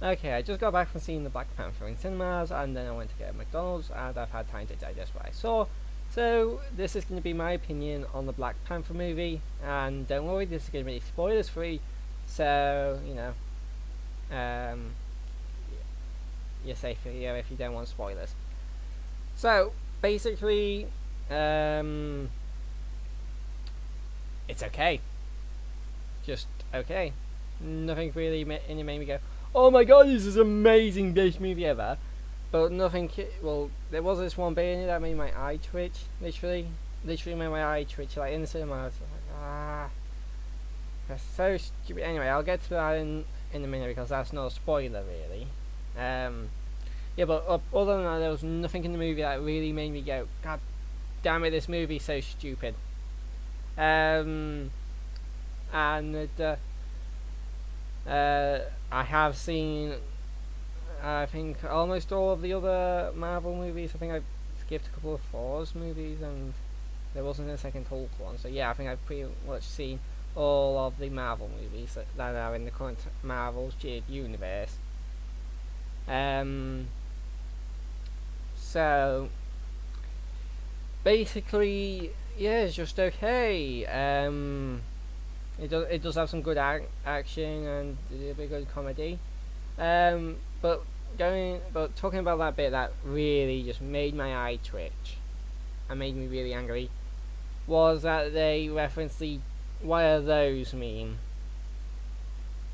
Okay, I just got back from seeing the Black Panther in cinemas, and then I went to get McDonald's, and I've had time to digest what I saw. So this is going to be my opinion on the Black Panther movie, and don't worry, this is going to be spoilers free. So um, you're safe here if you don't want spoilers. So basically, um, it's okay, just okay. Nothing really in it made me go, "Oh my god, this is amazing, best movie ever." But nothing. Well, there was this one bit in it that made my eye twitch. Literally made my eye twitch. Like in the cinema, I was like, ah, that's so stupid. Anyway, I'll get to that in a minute because that's not a spoiler really. Um, yeah, but other than that, there was nothing in the movie that really made me go, "God damn it, this movie's so stupid." Um, and I have seen, I think, almost all of the other Marvel movies. I think I skipped a couple of Thor's movies, and there wasn't a second Hulk one. So yeah, I think I've pretty much seen all of the Marvel movies that are in the current Marvel's shared universe. Um, so basically, yeah, it's just okay. It does have some good action and a bit good comedy. But talking about that bit that really just made my eye twitch and made me really angry was that they referenced the "what are those" meme.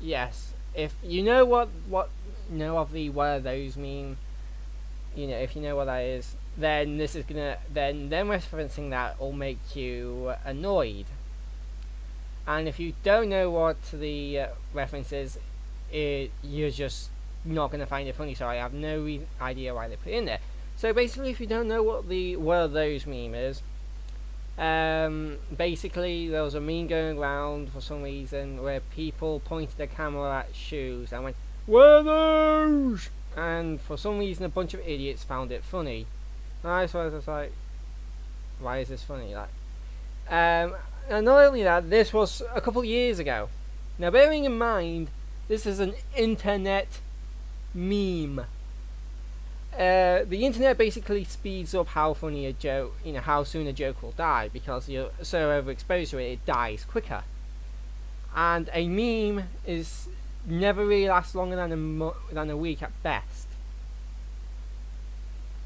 Yes, if you know what know of the "what are those" meme, if you know what that is, then this is gonna then them referencing that will make you annoyed. And if you don't know what the reference is, you're just not going to find it funny. So I have no idea why they put it in there. So basically, if you don't know what the "what are those" meme is, basically there was a meme going around for some reason where people pointed the camera at shoes and went, "What are those?" And for some reason, a bunch of idiots found it funny. And I was just like, "Why is this funny?" And not only that, this was a couple of years ago. Now, bearing in mind, this is an internet meme. The internet basically speeds up how funny a joke, how soon a joke will die, because you're so overexposed to it, it dies quicker. And a meme is never really lasts longer than a week at best.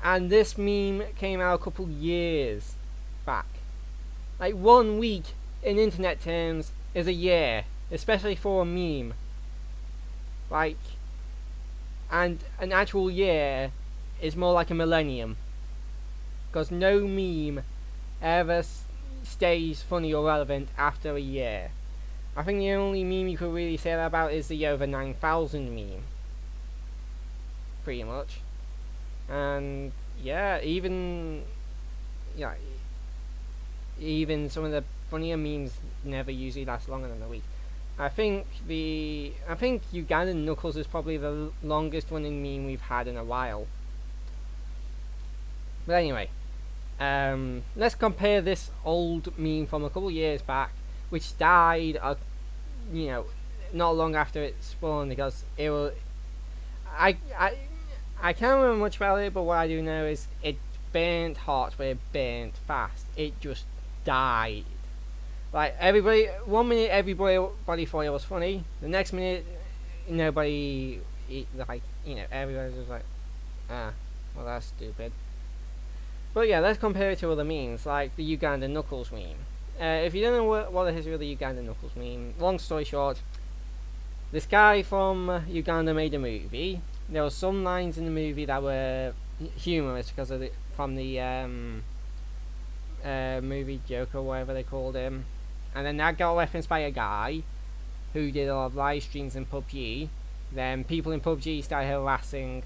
And this meme came out a couple years back. Like 1 week in internet terms is a year, especially for a meme. Like, and an actual year is more like a millennium. Because no meme ever stays funny or relevant after a year. I think the only meme you could really say that about is the over 9,000 meme. Pretty much. And yeah, even some of the funnier memes never usually last longer than a week. I think Ugandan Knuckles is probably the longest running meme we've had in a while. But anyway, let's compare this old meme from a couple of years back, which died, not long after it spawned, because it was. I can't remember much about it, but what I do know is it burnt hot, but it burnt fast. It just died. Like one minute everybody thought it was funny. The next minute, nobody, everybody was like, well that's stupid. But yeah, let's compare it to other memes, like the Ugandan Knuckles meme. If you don't know what the history of the Ugandan Knuckles meme, long story short, this guy from Uganda made a movie. There were some lines in the movie that were humorous because of from the movie Joker, whatever they called him. And then that got referenced by a guy who did a lot of live streams in PUBG. Then people in PUBG started harassing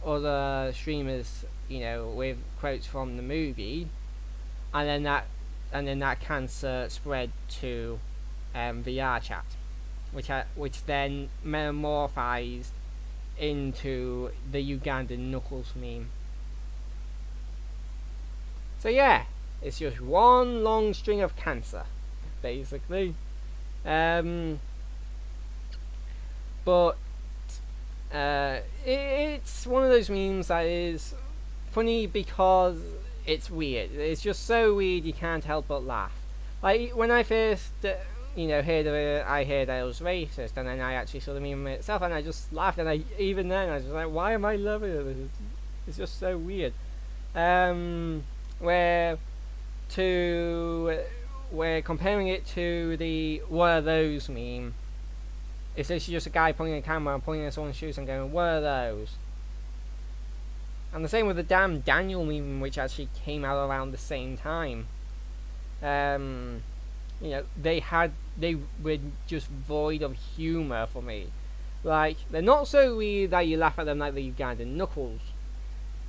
other streamers, with quotes from the movie. And then that cancer spread to VR chat, which then metamorphized into the Ugandan Knuckles meme. So yeah, it's just one long string of cancer, basically. But It's one of those memes that is funny because it's weird. It's just so weird you can't help but laugh. Like when I first, heard of it, I heard that it was racist, and then I actually saw the meme itself, and I just laughed. And even then, I was like, "Why am I loving it? It's just so weird." Where to we're comparing it to the "what are those" meme. It's literally just a guy pointing a camera and pointing at someone's shoes and going, "What are those?" And the same with the damn Daniel meme, which actually came out around the same time. They were just void of humour for me. Like, they're not so weird that you laugh at them like the Ugandan Knuckles.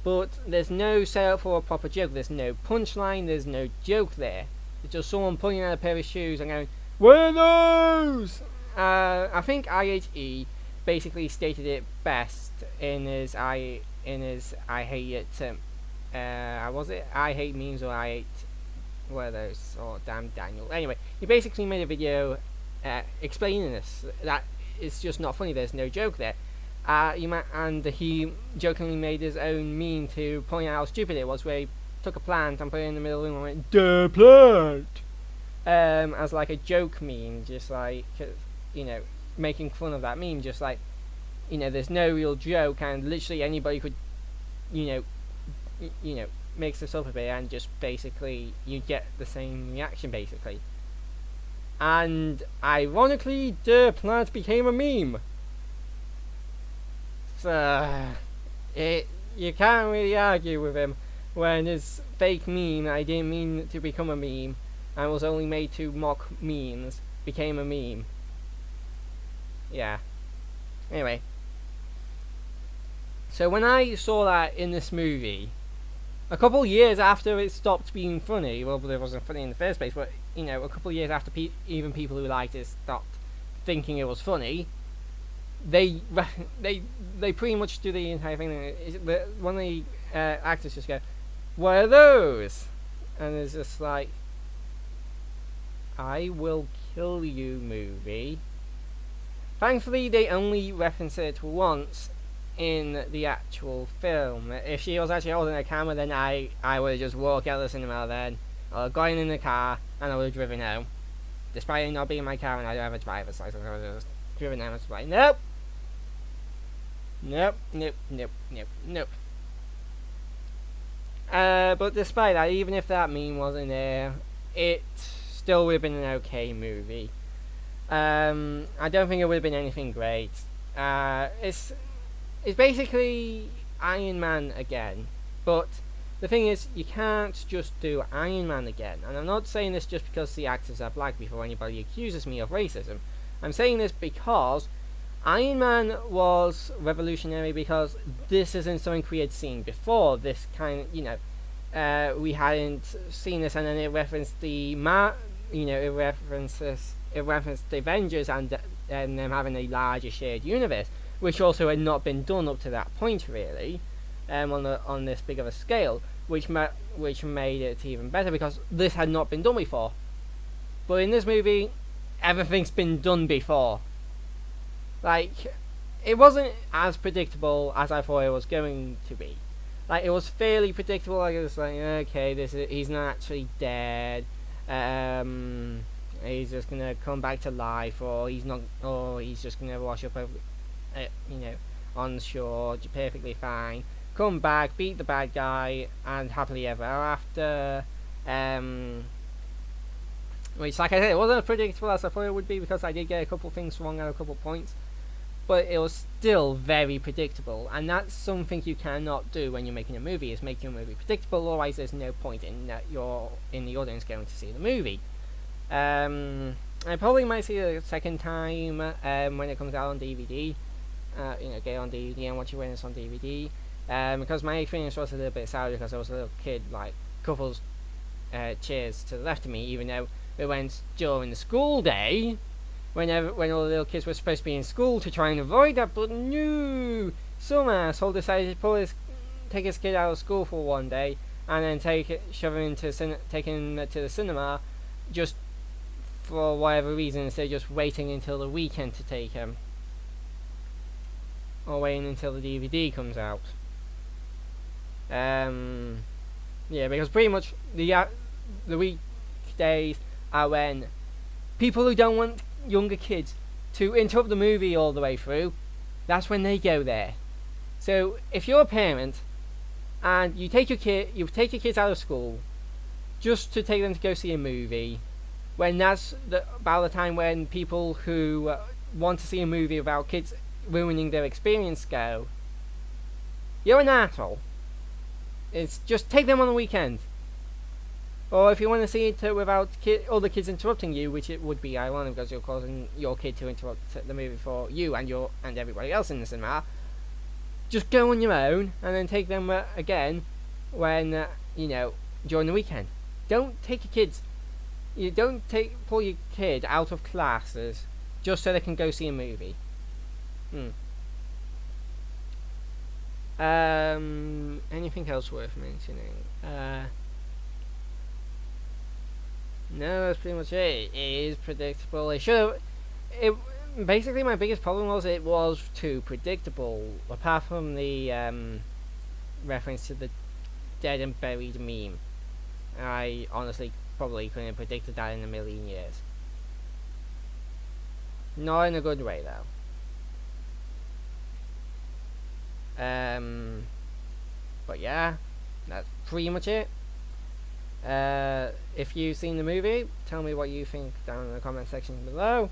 But there's no setup for a proper joke. There's no punchline, there's no joke there. It's just someone pointing at a pair of shoes and going, "What are those?" I think IHE basically stated it best in his I hate it. Was it I hate memes or I hate what are those or damn Daniel? Anyway, he basically made a video explaining this, that it's just not funny. There's no joke there. And he jokingly made his own meme to point out how stupid it was, where he took a plant and put it in the middle of the room and went, "The plant," as like a joke meme, just like making fun of that meme, just like there's no real joke, and literally anybody could mix this up a bit, and just basically you get the same reaction basically. And ironically, the plant became a meme. So you can't really argue with him when his fake meme I didn't mean to become a meme and was only made to mock memes became a meme. Yeah. Anyway. So when I saw that in this movie, a couple years after it stopped being funny, well, it wasn't funny in the first place, but a couple years after even people who liked it stopped thinking it was funny, they pretty much do the entire thing. One of the actors just go, "What are those?" And it's just like, "I will kill you," movie. Thankfully, they only reference it once in the actual film. If she was actually holding a camera, then I would have just walked out of the cinema then. I would have gotten in the car and I would have driven home. Despite it not being my car and I don't have a driver's license, I would have just driven home and was like, nope. But despite that, even if that meme wasn't there, it still would have been an okay movie. I don't think it would have been anything great. It's basically Iron Man again, but the thing is, you can't just do Iron Man again. And I'm not saying this just because the actors are black before anybody accuses me of racism. I'm saying this because Iron Man was revolutionary because this isn't something we had seen before. This kind of, we hadn't seen this, and then it referenced it referenced the Avengers and them having a larger shared universe, which also had not been done up to that point, really, on this big of a scale, which made it even better because this had not been done before. But in this movie, everything's been done before. Like, it wasn't as predictable as I thought it was going to be. Like, it was fairly predictable. Like, it was like, okay, he's not actually dead. He's just gonna come back to life, or he's just gonna wash up over, on shore, perfectly fine. Come back, beat the bad guy, and happily ever after. Which, like I said, it wasn't as predictable as I thought it would be because I did get a couple things wrong at a couple points. But it was still very predictable, and that's something you cannot do when you're making a movie, is make your movie predictable, otherwise there's no point in the audience going to see the movie. I probably might see it a second time when it comes out on DVD. Get it on DVD and watch it when it's on DVD. Because my experience was a little bit sour because I was a little kid, like couples chairs to the left of me, even though it went during the school day, when all the little kids were supposed to be in school to try and avoid that. But no, some asshole decided to take his kid out of school for one day and then take him to the cinema, just for whatever reason, instead of just waiting until the weekend to take him. or waiting until the DVD comes out. Yeah, because pretty much the weekdays are when people who don't want younger kids to interrupt the movie all the way through, that's when they go there. So if you're a parent and you take your kids out of school just to take them to go see a movie, when that's about the time when people who want to see a movie about kids ruining their experience go, you're an asshole. It's just take them on the weekend. Or if you want to see it without other kids interrupting you, which it would be ironic because you're causing your kid to interrupt the movie for you and everybody else in the cinema, just go on your own and then take them again when during the weekend. Don't take your kids. You don't pull your kid out of classes just so they can go see a movie. Anything else worth mentioning? No, that's pretty much it. It is predictable. Basically, my biggest problem was it was too predictable. Apart from the reference to the dead and buried meme, I honestly probably couldn't have predicted that in a million years. Not in a good way, though. But yeah, that's pretty much it. If you've seen the movie, tell me what you think down in the comment section below.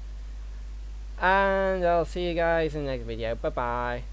And I'll see you guys in the next video. Bye bye.